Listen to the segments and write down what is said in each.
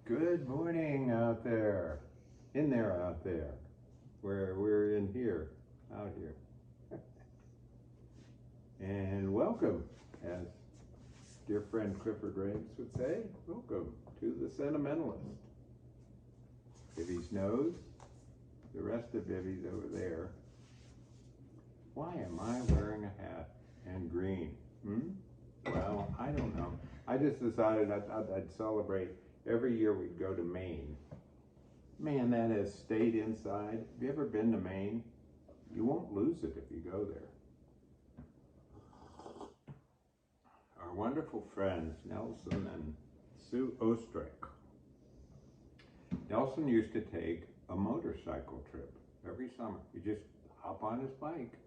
Good morning out there, out there, where we're in here, out here. And welcome, as dear friend Clifford Rains would say, welcome to the Sentimentalist. Bibby's nose, the rest of Bibby's over there. Why am I wearing a hat and green? Well, I don't know. I just decided I'd celebrate. Every year we'd go to Maine. Man, that has stayed inside. Have you ever been to Maine? You won't lose it if you go there. Our wonderful friends, Nelson and Sue Ostrick. Nelson used to take a motorcycle trip every summer. You just hop on his bike.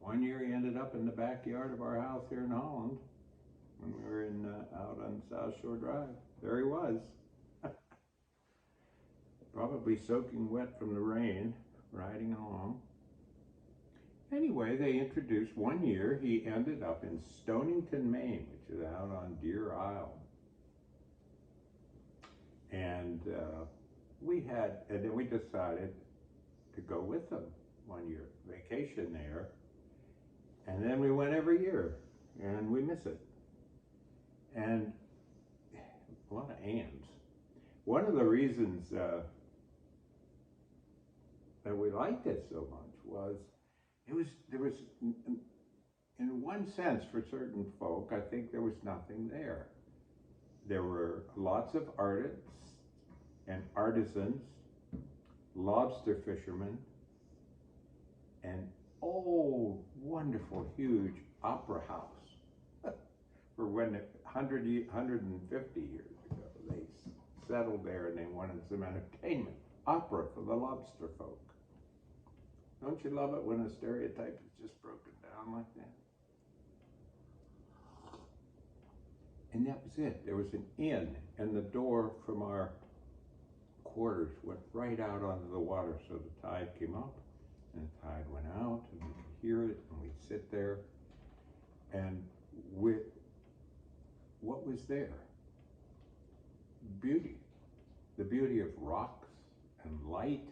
One year he ended up in the backyard of our house here in Holland when we were out on South Shore Drive. There he was, probably soaking wet from the rain, riding along. Anyway, they introduced, one year he ended up in Stonington, Maine, which is out on Deer Isle. And then we decided to go with them one year, vacation there. And then we went every year, and we miss it. And a lot of ands. One of the reasons that we liked it so much was there was in one sense, for certain folk, I think there was nothing there. There were lots of artists and artisans, lobster fishermen, and old, wonderful, huge opera house. For when 150 years ago, they settled there and they wanted some entertainment. Opera for the lobster folk. Don't you love it when a stereotype is just broken down like that? And that was it. There was an inn, and the door from our quarters went right out onto the water, so the tide came up, and the tide went out, and we could hear it, and we'd sit there, and what was there? Beauty. The beauty of rocks and light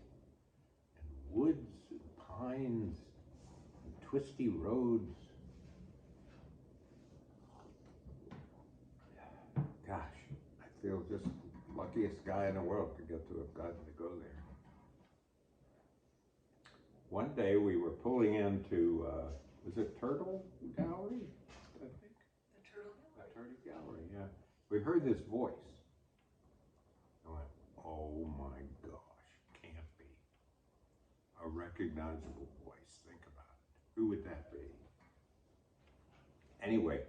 and woods and pines and twisty roads. Gosh, I feel just the luckiest guy in the world to get to have gotten to go there. One day we were pulling into, was it Turtle Gallery? I think. Gallery, yeah. We heard this voice. I went, oh my gosh, can't be. A recognizable voice, think about it. Who would that be? Anyway,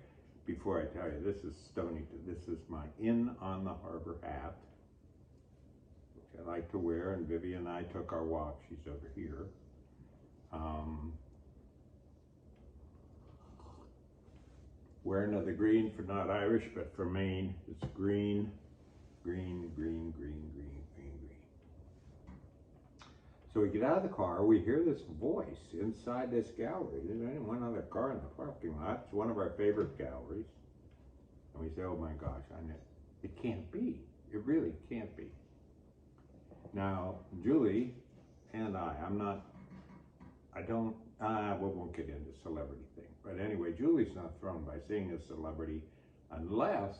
before I tell you, this is Stonington. This is my Inn on the Harbor hat, which I like to wear, and Vivian and I took our walk. She's over here. Wearing of the green for not Irish, but for Maine, it's green, green, green, green, green, green, green. So we get out of the car, we hear this voice inside this gallery. There's only one other car in the parking lot. It's one of our favorite galleries. And we say, oh my gosh, it can't be. It really can't be. Now, Julie and we won't get into celebrity thing. But anyway, Julie's not thrown by seeing a celebrity unless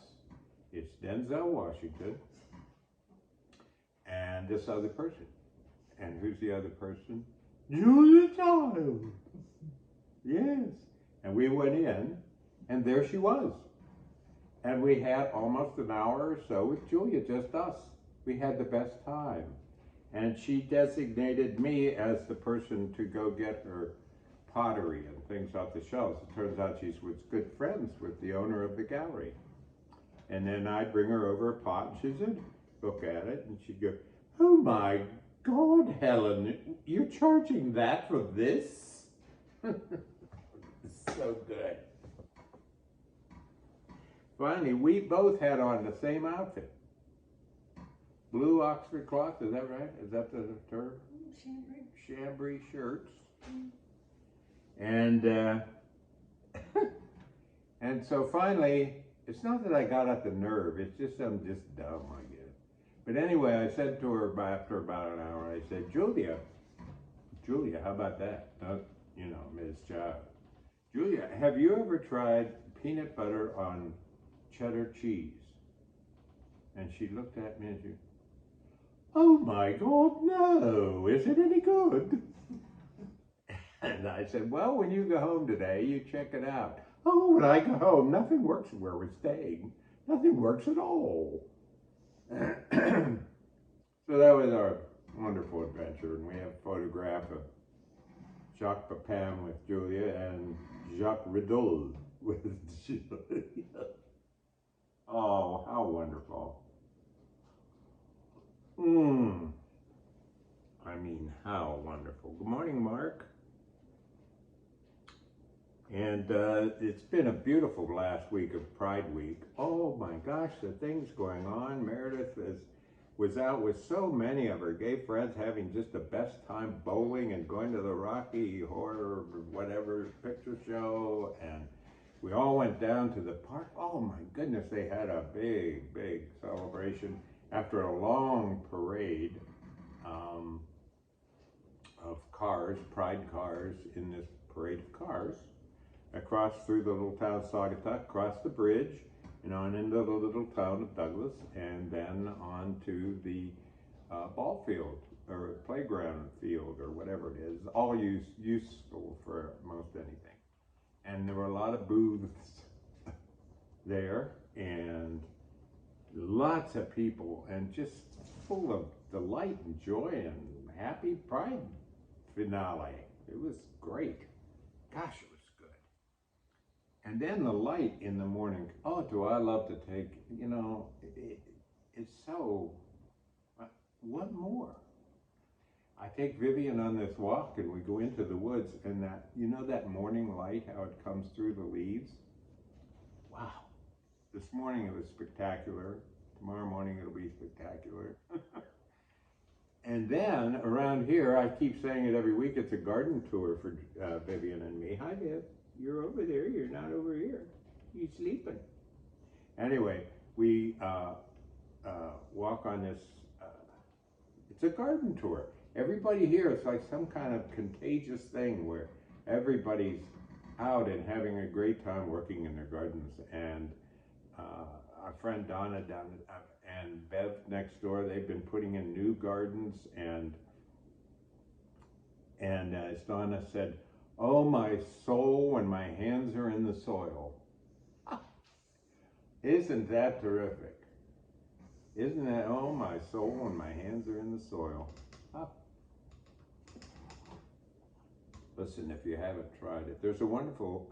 it's Denzel Washington and this other person. And who's the other person? Julia Child. Yes. And we went in, and there she was. And we had almost an hour or so with Julia, just us. We had the best time. And she designated me as the person to go get her pottery and things off the shelves. It turns out she was good friends with the owner of the gallery. And then I'd bring her over a pot, and she'd look at it, and she'd go, oh my God, Helen, you're charging that for this? So good. Finally, we both had on the same outfit. Blue Oxford cloth, is that right? Is that the term? Chambray shirts. And and so finally, it's not that I got up the nerve, it's just I'm just dumb, I guess. But anyway, I said to her after about an hour, I said, Julia, how about that? You know, Ms. Child. Julia, have you ever tried peanut butter on cheddar cheese? And she looked at me and she, oh my God, no, is it any good? And I said, well, when you go home today, you check it out. Oh, when I go home, nothing works where we're staying. Nothing works at all. So that was our wonderful adventure, and we have a photograph of Jacques Pepin with Julia and Jacques Riddle with Julia. Oh, how wonderful. I mean, how wonderful. Good morning, Mark. And it's been a beautiful last week of Pride Week. Oh my gosh, the things going on. Meredith was out with so many of her gay friends having just the best time bowling and going to the Rocky Horror whatever picture show, and we all went down to the park. Oh my goodness, they had a big celebration after a long parade of cars, pride cars, in this parade of cars across through the little town of Saugatuck, across the bridge, and on into the little town of Douglas, and then on to the ball field or playground field or whatever it is, all useful for most anything. And there were a lot of booths there and lots of people and just full of delight and joy and happy Pride finale. It was great. Gosh, it was good. And then the light in the morning. Oh, do I love to take, you know, it's so, what more? I take Vivian on this walk and we go into the woods, and that, you know, that morning light, how it comes through the leaves? Wow. This morning it was spectacular. Tomorrow morning it'll be spectacular. And then around here, I keep saying it every week, it's a garden tour for Vivian and me. Hi, Viv. You're over there. You're not over here. You sleeping. Anyway, we walk on this, it's a garden tour. Everybody here, it's like some kind of contagious thing where everybody's out and having a great time working in their gardens. And our friend Donna down and Bev next door, they've been putting in new gardens, and as Donna said, oh my soul when my hands are in the soil. Isn't that terrific? Isn't that, oh my soul when my hands are in the soil. Listen, if you haven't tried it, there's a wonderful,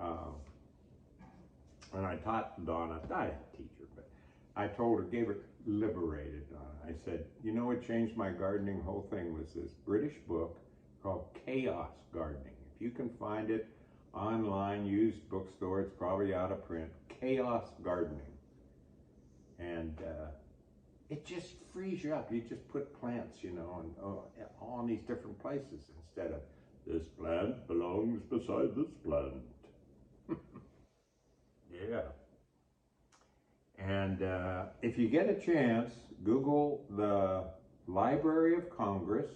and I taught Donna, I had a teacher, but I told her, gave her, liberated Donna. I said, you know what changed my gardening whole thing was this British book called Chaos Gardening. If you can find it online, used bookstore, it's probably out of print. Chaos Gardening. And it just frees you up. You just put plants, you know, and all in these different places instead of this plant belongs beside this plant. Yeah. And if you get a chance, Google the Library of Congress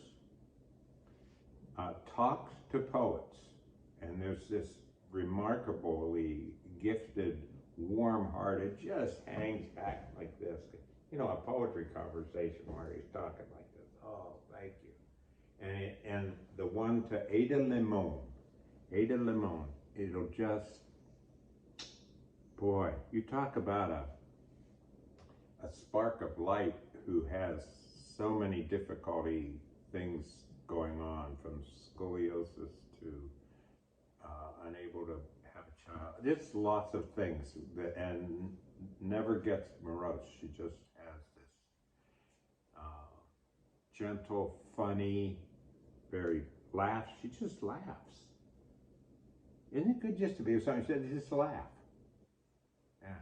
Talks to Poets. And there's this remarkably gifted, warm-hearted, just hangs back like this. You know, a poetry conversation where he's talking like this. Oh, thank you. And the one to Ada Limon, it'll just, boy, you talk about a spark of light who has so many difficulty things going on, from scoliosis to unable to have a child. There's lots of things that, and never gets morose. She just has this gentle, funny, very laughs. She just laughs. Isn't it good just to be with someone who said, just laugh? Yeah.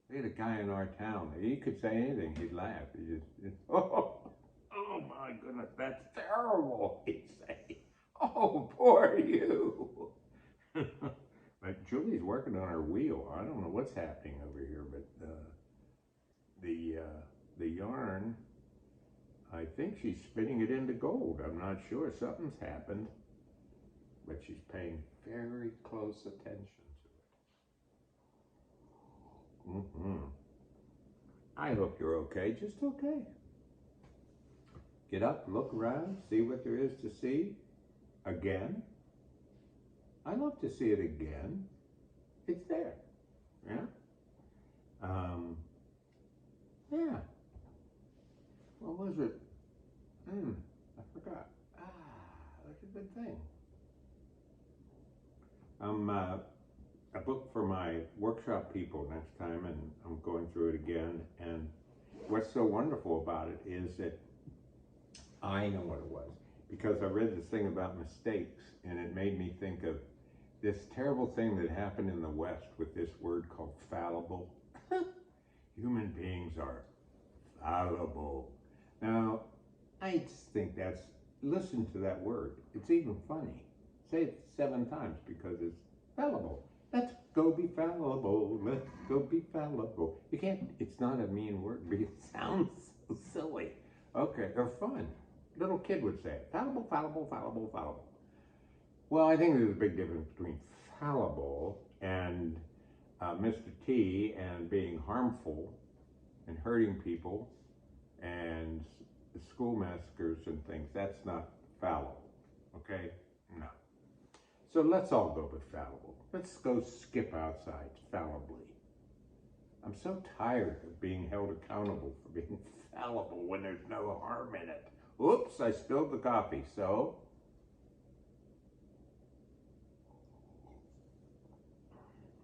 We had a guy in our town. He could say anything, he'd laugh. He just oh my goodness, that's terrible, he'd say. Oh, poor you. But Julie's working on her wheel. I don't know what's happening over here, but the yarn I think she's spinning it into gold. I'm not sure. Something's happened. But she's paying very close attention to it. I hope you're okay. Just okay. Get up, look around, see what there is to see. Again. I love to see it again. It's there. Yeah. Yeah. What was it? I forgot. That's a good thing. I booked for my workshop people next time, and I'm going through it again. And what's so wonderful about it is that I know what it was, because I read this thing about mistakes, and it made me think of this terrible thing that happened in the West with this word called fallible. Human beings are fallible. Now, I just think listen to that word. It's even funny. Say it 7 times because it's fallible. Let's go be fallible. Let's go be fallible. You can't, it's not a mean word, but it sounds so silly. Okay, or fun. Little kid would say it. Fallible, fallible, fallible, fallible. Well, I think there's a big difference between fallible and Mr. T and being harmful and hurting people and the school massacres and things. That's not fallible, okay? No. So let's all go with fallible. Let's go skip outside fallibly. I'm so tired of being held accountable for being fallible when there's no harm in it. Oops, I spilled the coffee, so.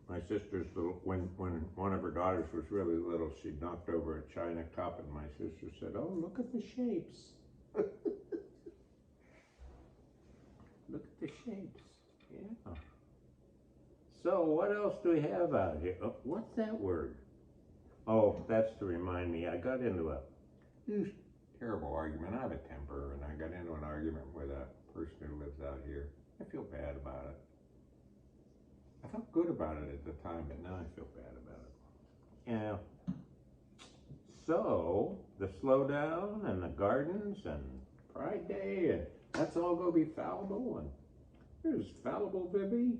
My sister's little, when one of her daughters was really little, she knocked over a china cup, and my sister said, "Oh, look at the shapes." Look at the shapes, yeah. So what else do we have out here? Oh, what's that word? Oh, that's to remind me, I got into a terrible argument. I have a temper, and I got into an argument with a person who lives out here. I feel bad about it. I felt good about it at the time, but now I feel bad about it. Yeah. So, the slowdown and the gardens and Pride Day, and let's all go be fallible. And here's fallible Vivi.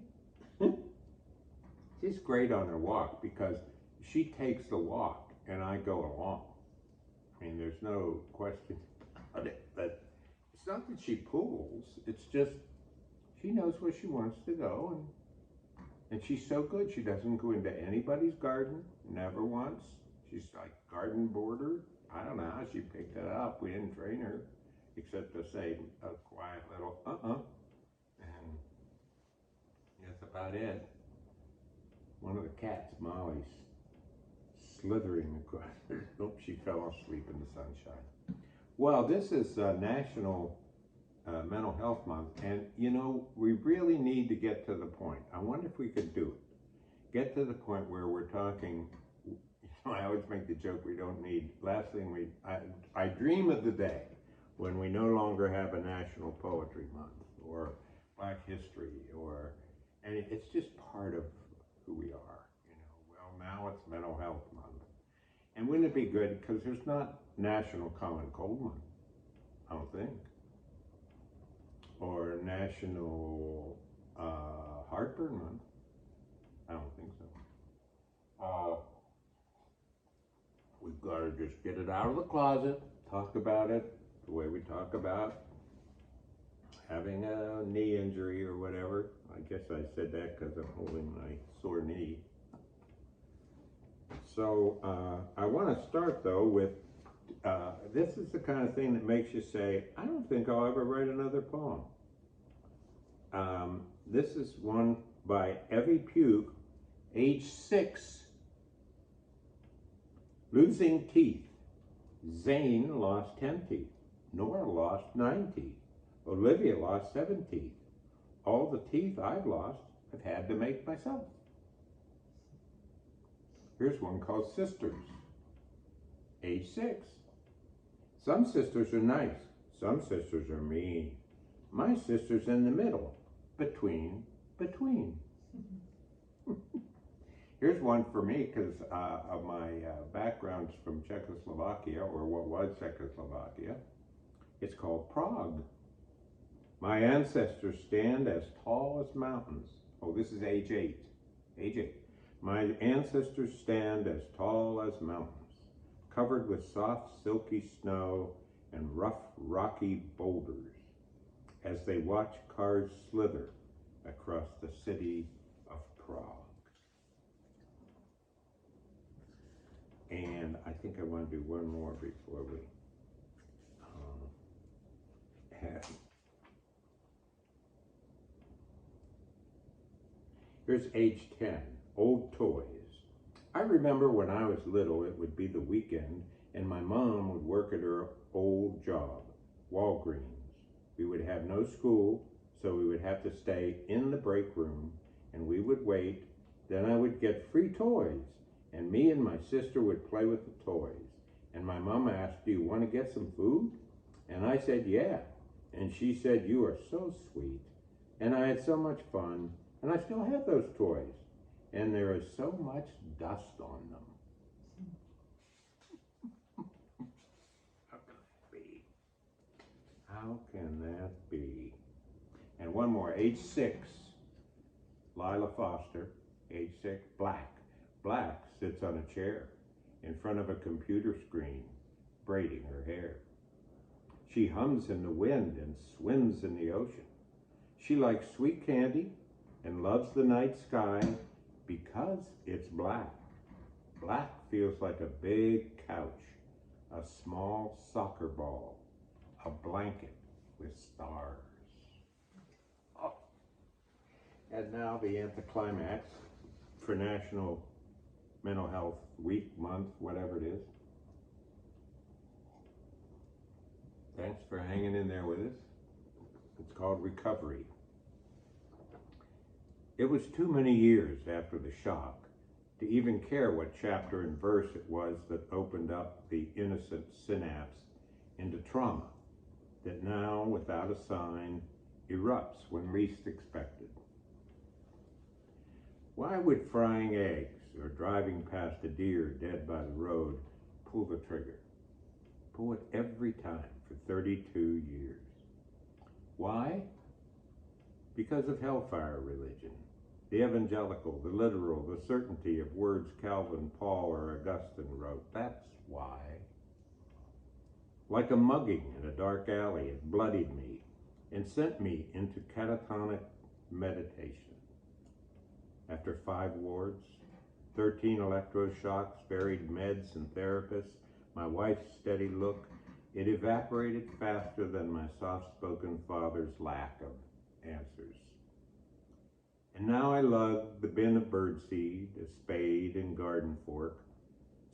She's great on her walk because she takes the walk and I go along. I mean, there's no question about it. But it's not that she pulls, it's just she knows where she wants to go, and she's so good. She doesn't go into anybody's garden, never once. She's like garden border. I don't know how she picked it up. We didn't train her, except to say a quiet little and that's about it. One of the cats, Molly's slithering across. Nope, she fell asleep in the sunshine. Well, this is National Mental Health Month, and you know, we really need to get to the point. I wonder if we could do it. Get to the point where we're talking, you know, I always make the joke we don't need, last thing I dream of the day when we no longer have a National Poetry Month or Black History, and it's just part of who we are, you know. Well, now it's Mental Health Month. And wouldn't it be good, because there's not National Common Cold Month, I don't think, or National Heartburn Month. I don't think so. We've got to just get it out of the closet, talk about it the way we talk about having a knee injury or whatever. I guess I said that because I'm holding my sore knee. So I want to start though with, this is the kind of thing that makes you say, I don't think I'll ever write another poem. This is one by Evie Pugh, age 6. Losing teeth. Zane lost 10 teeth. Nora lost 9 teeth. Olivia lost 7 teeth. All the teeth I've lost, I've had to make myself. Here's one called Sisters. Age 6. Some sisters are nice. Some sisters are mean. My sister's in the middle. Between. Here's one for me because of my background's from Czechoslovakia, or what was Czechoslovakia. It's called Prague. My ancestors stand as tall as mountains. Oh, this is age 8. Age 8. My ancestors stand as tall as mountains, covered with soft, silky snow and rough, rocky boulders, as they watch cars slither across the city of Prague. And I think I want to do one more before we have. Here's age 10, old toys. I remember when I was little, it would be the weekend, and my mom would work at her old job, Walgreens. We would have no school, so we would have to stay in the break room, and we would wait. Then I would get free toys, and me and my sister would play with the toys. And my mom asked, "Do you want to get some food?" And I said, "Yeah." And she said, "You are so sweet." And I had so much fun, and I still have those toys. And there is so much dust on them. How can that be? How can that be? And one more, age 6, Lila Foster, age 6, Black. Black sits on a chair in front of a computer screen, braiding her hair. She hums in the wind and swims in the ocean. She likes sweet candy and loves the night sky because it's black. Black feels like a big couch, a small soccer ball, a blanket with stars. Oh. And now the anticlimax for National Mental Health Week, month, whatever it is. Thanks for hanging in there with us. It's called recovery. It was too many years after the shock to even care what chapter and verse it was that opened up the innocent synapse into trauma that now, without a sign, erupts when least expected. Why would frying eggs or driving past a deer dead by the road pull the trigger? Pull it every time for 32 years. Why? Because of hellfire religion, the evangelical, the literal, the certainty of words Calvin, Paul, or Augustine wrote. That's why. Like a mugging in a dark alley, it bloodied me and sent me into catatonic meditation. After 5 wards, 13 electroshocks, varied meds and therapists, my wife's steady look, it evaporated faster than my soft-spoken father's lack of answers. And now I lug the bin of birdseed, a spade and garden fork,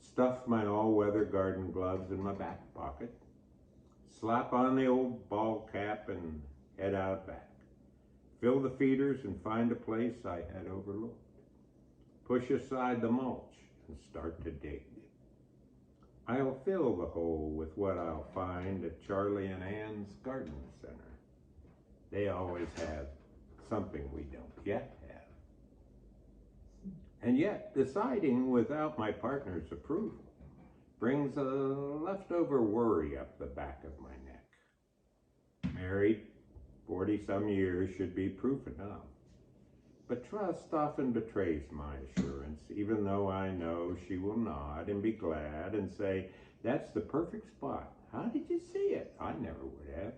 stuff my all-weather garden gloves in my back pocket, slap on the old ball cap and head out back, fill the feeders and find a place I had overlooked, push aside the mulch and start to dig. I'll fill the hole with what I'll find at Charlie and Ann's Garden Center. They always have something we don't yet have. And yet, deciding without my partner's approval brings a leftover worry up the back of my neck. Married, 40-some years should be proof enough. But trust often betrays my assurance, even though I know she will nod and be glad and say, "That's the perfect spot. How did you see it? I never would have."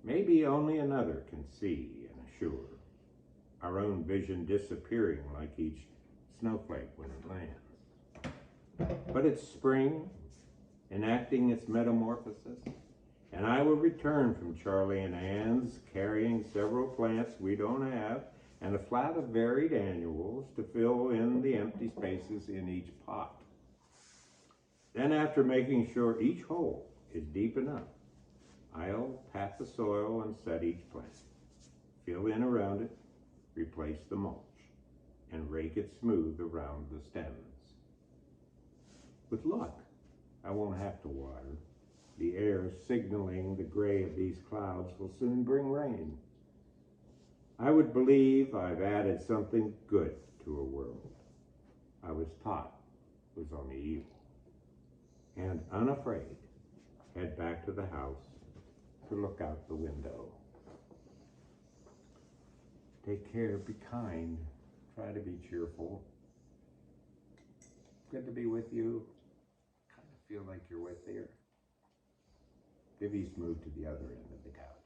Maybe only another can see and assure, our own vision disappearing like each snowflake when it lands. But it's spring, enacting its metamorphosis, and I will return from Charlie and Ann's carrying several plants we don't have and a flat of varied annuals to fill in the empty spaces in each pot. Then, after making sure each hole is deep enough, I'll pat the soil and set each plant, fill in around it, replace the mulch, and rake it smooth around the stems. With luck, I won't have to water. The air signaling the gray of these clouds will soon bring rain. I would believe I've added something good to a world I was taught was only evil. And unafraid, head back to the house to look out the window. Take care, be kind, try to be cheerful. Good to be with you. Kind of feel like you're with there. Vivi's moved to the other end of the couch.